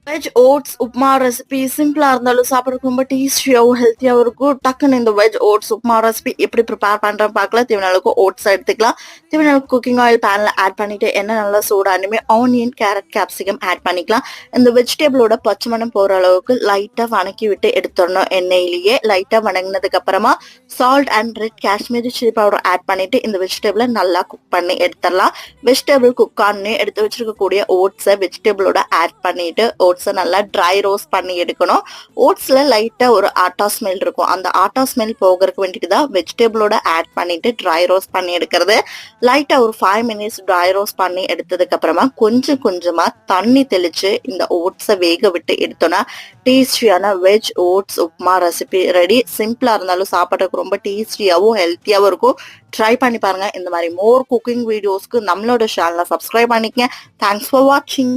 Veg oats upma recipe சிம்பிளா இருந்தாலும் சாப்பிட்றதுக்கு ரொம்ப டேஸ்டியாகவும் ஹெல்த்தியாகவும் இருக்கும். டக்குன்னு இந்த வெஜ் ஓட்ஸ் உப்மா ரெசிபி எப்படி ப்ரிப்பேர் பண்றேன்னு பார்க்கலாம். தேவையான அளவுக்கு ஓட்ஸ் எடுத்துக்கலாம். தேவையான அளவுக்கு குக்கிங் ஆயில் பேன்ல ஆட் பண்ணிட்டு எண்ணெய் நல்லா சூடானுமே ஆனியன், கேரட், கேப்சிகம் ஆட் பண்ணிக்கலாம். இந்த வெஜிடபிளோட பச்சை மணம் போற அளவுக்கு லைட்டா வணக்கி விட்டு எடுத்துடணும். எண்ணெயிலேயே லைட்டா வணங்கினதுக்கு அப்புறமா salt and red Kashmiri chilli powder add பண்ணிட்டு இந்த வெஜிடபிளை நல்லா குக் பண்ணி எடுத்துடலாம். வெஜிடபிள் குக் ஆனே எடுத்து வச்சிருக்கக்கூடிய ஓட்ஸை வெஜிடபிளோட ஆட் பண்ணிட்டு ஓட்ஸை நல்லா ட்ரை ரோஸ்ட் பண்ணி எடுக்கணும். ஓட்ஸ்ல லைட்டா ஒரு ஆட்டா ஸ்மெல் இருக்கும். அந்த ஆட்டா ஸ்மெல் போகிறதுக்கு வேண்டிட்டு தான் வெஜிடபிளோட ஆட் பண்ணிட்டு ட்ரை ரோஸ்ட் பண்ணி எடுக்கிறது. லைட்டா ஒரு 5 மினிட்ஸ் ட்ரை ரோஸ்ட் பண்ணி எடுத்ததுக்கு அப்புறமா கொஞ்சம் கொஞ்சமா தண்ணி தெளிச்சு இந்த ஓட்ஸை வேக விட்டு எடுத்தோம்னா டேஸ்டியான veg oats upma recipe ready. சிம்பிளா இருந்தாலும் சாப்பிட்றதுக்கு ரொம்ப டேஸ்டியாவும் ஹெல்த்தியாவும் இருக்கும். ட்ரை பண்ணி பாருங்க. இந்த மாதிரி மோர் குக்கிங் வீடியோஸ்க்கு நம்மளோட சேனலை சப்ஸ்கிரைப் பண்ணிக்கங்க. தேங்க்ஸ் ஃபார் வாட்சிங்.